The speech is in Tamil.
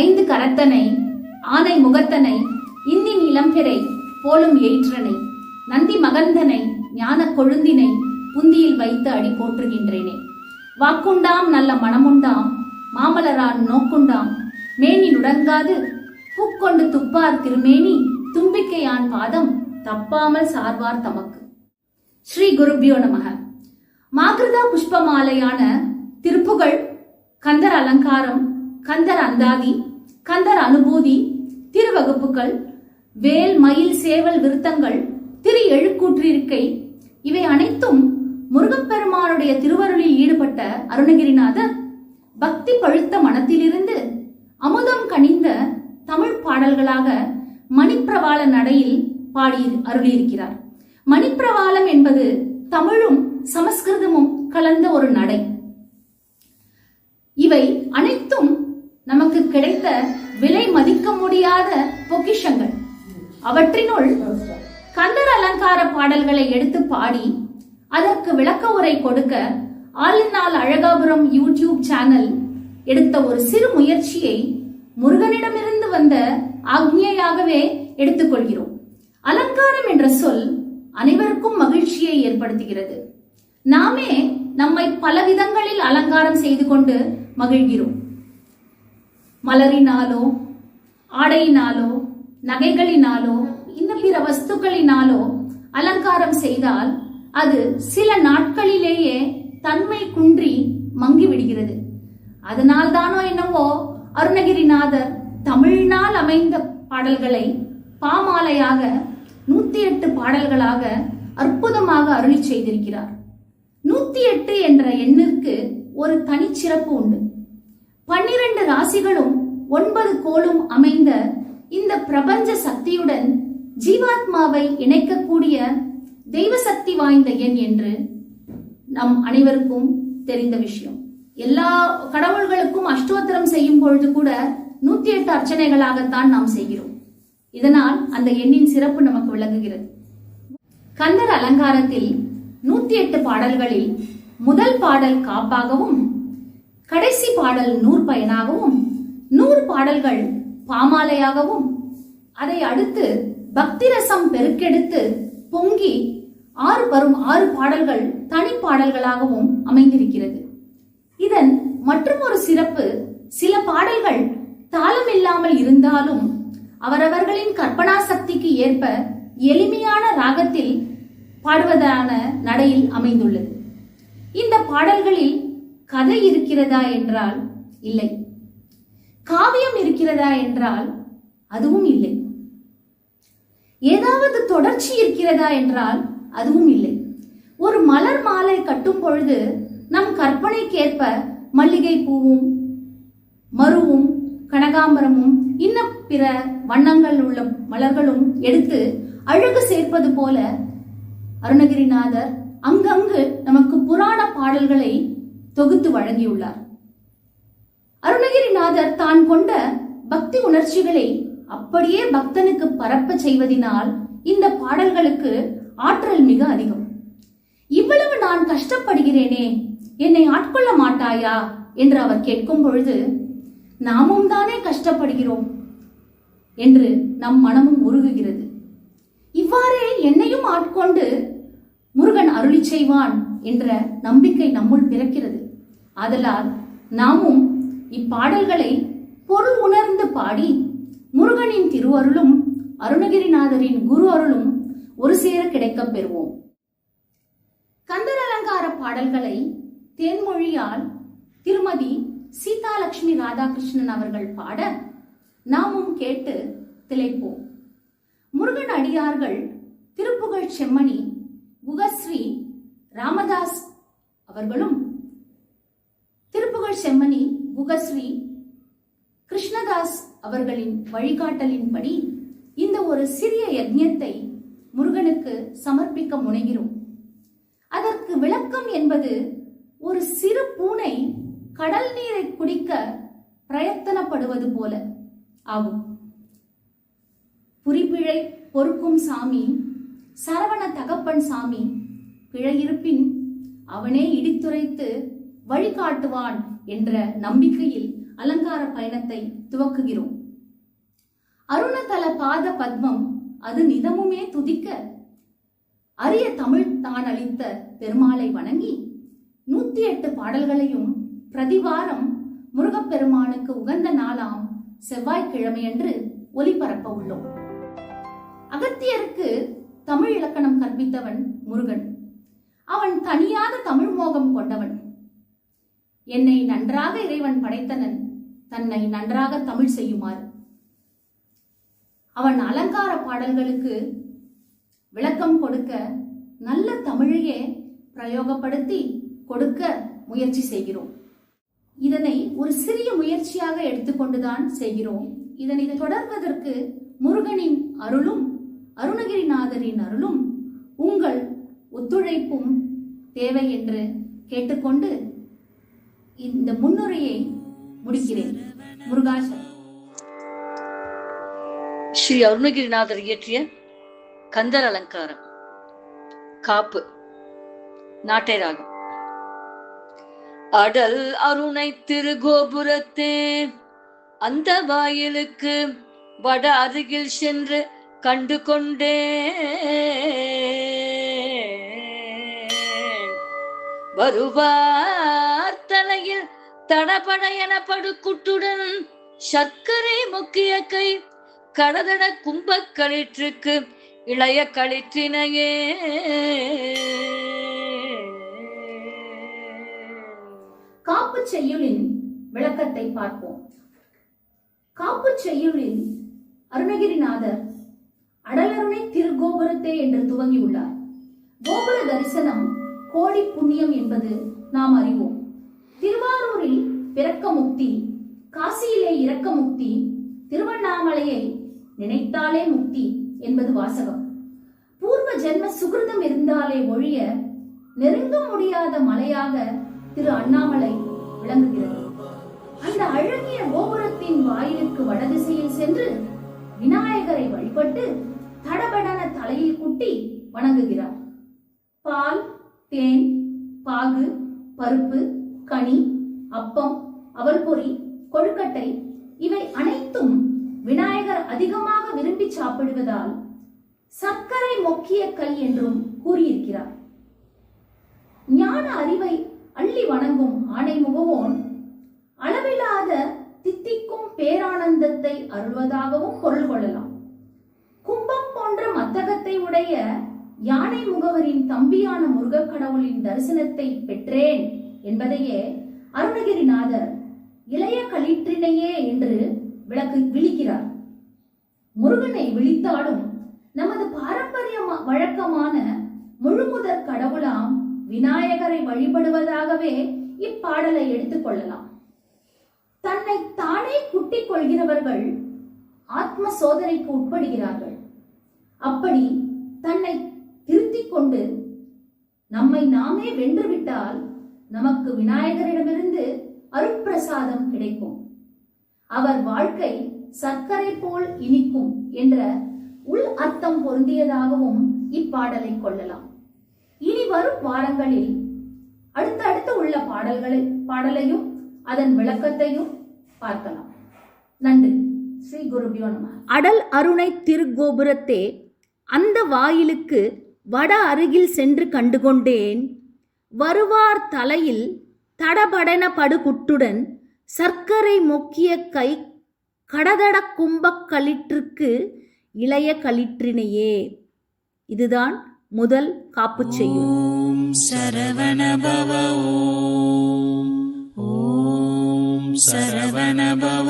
ஐந்து கரத்தனை ஆனை முகத்தனை இன்னின் இளம்பிறை போலும் எயிற்றனை நந்தி மகந்தனை ஞான கொழுந்தினை புந்தியில் வைத்து அடி போற்றுகின்றேனே. வாக்குண்டாம் நல்ல மனமுண்டாம் மாமலரான் நோக்குண்டாம் மேனி நுடங்காது பூக்கொண்டு துப்பார் திருமேனி தும்பிக்கையான் பாதம் தப்பாமல் சார்வார் தமக்கு. ஸ்ரீ குருபியோ நமக. மாகிருதா புஷ்பமாலையான திருப்புகழ், கந்தர் அலங்காரம், கந்தர் அந்தாதி, கந்தர் அனுபூதி, திருவகுப்புகள், வேல் மயில் சேவல் விருத்தங்கள், திரு எழுக்கூற்றிருக்கை இவை அனைத்தும் முருகப்பெருமானுடைய திருவருளில் ஈடுபட்ட அருணகிரிநாதர் பக்தி பழுத்த மனத்திலிருந்து அமுதம் கனிந்த தமிழ் பாடல்களாக மணிப்பிரவாள நடையில் பாடி அருளியிருக்கிறார். மணிப்பிரவாளம் என்பது தமிழும் சமஸ்கிருதமும் கலந்த ஒரு நடை. இவை அனைத்தும் நமக்கு கிடைத்த விலை மதிக்க முடியாத பொக்கிஷங்கள். அவற்றினுள் கந்தர் அலங்கார பாடல்களை எடுத்து பாடி அதற்கு விளக்க உரை கொடுக்க all in all Alagapuram YouTube channel எடுத்த ஒரு சிறு முயற்சியை முருகனிடமிருந்து வந்த ஆக்ஞையாகவே எடுத்துக்கொள்கிறோம். அலங்காரம் என்ற சொல் அனைவருக்கும் மகிழ்ச்சியை ஏற்படுத்துகிறது. நாமே நம்மை பல விதங்களில் அலங்காரம் செய்து கொண்டு மகிழ்கிறோம். மலரினாலோ, ஆடையினாலோ, நகைகளினாலோ, இன்னும் பிற வஸ்துக்களினாலோ அலங்காரம் செய்தால் அது சில நாட்களிலேயே தன்மை குன்றி மங்கி விடுகிறது. அதனால் தானோ என்னவோ அருணகிரிநாதர் தமிழ்நாள் அமைந்த பாடல்களை பாமாலையாக 108 பாடல்களாக அற்புதமாக அருளி செய்திருக்கிறார். 108 என்ற எண்ணிற்கு ஒரு தனிச்சிறப்பு உண்டு. 12 ராசிகளும் 9 கோளும் அமைந்த இந்த பிரபஞ்ச சக்தியுடன் ஜீவாத்மாவை இணைக்கக்கூடிய தெய்வ சக்தி வாய்ந்த எண் என்று நம் அனைவருக்கும் தெரிந்த விஷயம். எல்லா கடவுள்களுக்கும் அஷ்டோத்திரம் செய்யும் பொழுது கூட 108 அர்ச்சனைகளாகத்தான் நாம் செய்கிறோம். இதனால் அந்த எண்ணின் சிறப்பு நமக்கு விளங்குகிறது. கந்தர் அலங்காரத்தில் 108 பாடல்களில் முதல் பாடல் காப்பாகவும், கடைசி பாடல் நூற்பயனாகவும், 100 பாடல்கள் பாமாலையாகவும், அதை அடுத்து பக்தி ரசம் பெருக்கெடுத்து பொங்கி 6 பாடல்கள் தனி பாடல்களாகவும் அமைந்திருக்கிறது. இதன் மற்றும் ஒரு சிறப்பு, சில பாடல்கள் தாளம் இல்லாமல் இருந்தாலும் அவரவர்களின் கற்பனா சக்திக்கு ஏற்ப எளிமையான ராகத்தில் பாடுவதான நடையில் அமைந்துள்ளது. இந்த பாடல்களில் கதை இருக்கிறதா என்றால் இல்லை, காவியம் இருக்கிறதா என்றால் அதுவும் இல்லை, ஏதாவது தொடர்ச்சி இருக்கிறதா என்றால் அதுவும் இல்லை. ஒரு மலர் மாலை கட்டும் பொழுது நம் கற்பனைக்கேற்ப மல்லிகை பூவும் மருவும் கனகாம்பரமும் இன்னும் பிற வண்ணங்கள் உள்ள மலர்களும் எடுத்து அழகு சேர்ப்பது போல அருணகிரிநாதர் அங்கங்கு நமக்கு புராண பாடல்களை தொகுத்து வழங்கியுள்ளார். அருணகிரிநாதர் தான் கொண்ட பக்தி உணர்ச்சிகளை அப்படியே பக்தனுக்கு பரப்ப செய்வதினால் இந்த பாடல்களுக்கு ஆற்றல் மிக அதிகம். இவ்வளவு நான் கஷ்டப்படுகிறேனே, என்னை ஆட்கொள்ள மாட்டாயா என்று அவர் கேட்கும் பொழுது நாமும் தானே கஷ்டப்படுகிறோம் என்று நம் மனமும் உருகுகிறது. இவ்வாறே என்னையும் ஆட்கொண்டு முருகன் அருளி செய்வான் என்ற நம்பிக்கை நம்முள் பிறக்கிறது. ஆதலால் நாமும் இப்பாடல்களை பொருள் உணர்ந்து பாடி முருகனின் திருவருளும் அருணகிரிநாதரின் குரு அருளும் ஒரு சேர கிடைக்கப் பெறுவோம். கந்தர் அலங்கார பாடல்களை தேன்மொழியால் திருமதி சீதாலட்சுமி ராதாகிருஷ்ணன் அவர்கள் பாட நாமும் கேட்டு திளைப்போம். முருகன் அடியார்கள் திருப்புகழ் செம்மணி குகஸ்ரீ ராமதாஸ் அவர்களும், திருப்புகழ் செம்மணி குகஸ்ரீ கிருஷ்ணதாஸ் அவர்களின் வழிகாட்டலின்படி இந்த ஒரு சிறிய யஜ்ஞத்தை முருகனுக்கு சமர்ப்பிக்க முனைகிறோம். அதற்கு விளக்கம் என்பது, ஒரு சிறு பூனை கடல் நீரை குடிக்க பிரயத்தனப்படுவது போல ஆகும். புரிபிழை பொறுக்கும் சாமி சரவண தகப்பன் சாமி, பிழையிருப்பின் அவனே இடித்துரைத்து வழிகாட்டுவான் என்ற நம்பிக்கையில் அலங்கார பயணத்தை துவக்குகிறோம். அருணதல பாத பத்மம் அது நிதமுமே துதிக்க, அரிய தமிழ் தான் அளித்த பெருமாளை வணங்கி 108 பாடல்களையும் பிரதிவாரம் முருகப்பெருமானுக்கு உகந்த நாளாம் செவ்வாய்க்கிழமையன்று ஒலிபரப்ப உள்ளோம். அகத்தியருக்கு தமிழ் இலக்கணம் கற்பித்தவன் முருகன். அவன் தனியாத தமிழ் மோகம் கொண்டவன். என்னை நன்றாக இறைவன் படைத்தனன், தன்னை நன்றாக தமிழ் செய்யுமாறு. அவன் அலங்கார பாடல்களுக்கு விளக்கம் கொடுக்க நல்ல தமிழையே பிரயோகப்படுத்தி கொடுக்க முயற்சி செய்கிறோம். இதனை ஒரு சிறிய முயற்சியாக எடுத்துக்கொண்டுதான் செய்கிறோம். இதனை தொடர்வதற்கு முருகனின் அருளும் அருணகிரிநாதரின் அருளும் உங்கள் ஒத்துழைப்பும் தேவை என்று கேட்டுக்கொண்டு இந்த முன்னுரையை முடிக்கிறேன். முருகாசன். ஸ்ரீ அருணகிரிநாதர் இயற்றிய கந்தர் அலங்காரம். காப்பு. நாட்டை ராகம். அடல் அருணை திருகோபுரத்தே அந்த வாயிலுக்கு வட அருகில் சென்று கண்டு கொண்டே வருவார் தலையில் தடபட எனப்படு குட்டுடன் சர்க்கரை முக்கிய கை கடதட கும்பக் களிற்றுக்கு இளைய களிற்றினையே. காப்பு செய்யுளின் விளக்கத்தை பார்ப்போம். காப்பு செய்யுளில் அருணகிரிநாதர் அடலருணை திருகோபுரத்தே என்று துவங்கியுள்ளார். கோபுர தரிசனம் கோடி புண்ணியம் என்பது நாம் அறிவோம். திருவாரூரில் பிறக்க முக்தி, காசியிலே இறக்க முக்தி, திருவண்ணாமலையை நினைத்தாலே முக்தி என்பது வாசகம். பூர்வ ஜென்ம சுகிருதம் இருந்தாலே ஒழிய நெருங்க முடியாத மலையாக திரு அண்ணாமலை விளங்குகிறது. அந்த அழகிய கோபுரத்தின் வாயிலுக்கு வடதிசையில் சென்று விநாயகரை வழிபட்டு தடபடன தலையில் குட்டி வணங்குகிறார். பால், தேன், பாகு, பருப்பு, கனி, அப்பம், அவல்பொரி, கொழுக்கட்டை இவை அனைத்தும் விநாயகர் அதிகமாக விரும்பி சாப்பிடுவதால் சர்க்கரை மொக்கிய கை என்றும் கூறியிருக்கிறார். ஞான அறிவை அள்ளி வணங்கும் ஆணை முகவோன் அளவில்லாத தித்திக்கும் பேரானந்தத்தை அருள்வதாகவும் பொருள் கொள்ளலாம். கும்பம் போன்ற மத்தகத்தை உடைய யானை முகவரின் தம்பியான முருகக் கடவுளின் தரிசனத்தை பெற்றேன் என்பதையே அருணகிரிநாதர் இளைய களிற்றினையே என்று விழிக்கிறார். முருகனை விழித்தாலும் நமது பாரம்பரிய வழக்கமான முழுமுதற் கடவுளாம் விநாயகரை வழிபடுவதாகவே இப்பாடலை எடுத்துக்கொள்ளலாம். தன்னை தானே குட்டிக் கொள்கிறவர்கள் ஆத்ம சோதனைக்கு உட்படுகிறார்கள். அப்படி தன்னை திருத்திக் கொண்டு நம்மை நாமே வென்றுவிட்டால் நமக்கு விநாயகரிடமிருந்து அருட்பிரசாதம் கிடைக்கும். அவர் வாழ்க்கை சர்க்கரை போல் இனிக்கும் என்ற உள் அர்த்தம் பொருந்தியதாகவும் இப்பாடலை கொள்ளலாம். இனி வரும் வாரங்களில் அடுத்தடுத்து உள்ள பாடலையும் அதன் விளக்கத்தையும் பார்க்கலாம். நன்றி. ஸ்ரீ குருபியோ நம. அடல் அருணை திருக்கோபுரத்தே அந்த வாயிலுக்கு வட அருகில் சென்று கண்டுகொண்டேன். வருவார் தலையில் தடபடன படுகுட்டுடன் சர்க்கரை மொக்கிய கை கடதட கும்பக் களிற்றுக்கு இளைய களிற்றினையே. இதுதான் முதல் காப்புச் செய்யுள். ஓம் சரவண பவ. ஓம் சரவண பவ.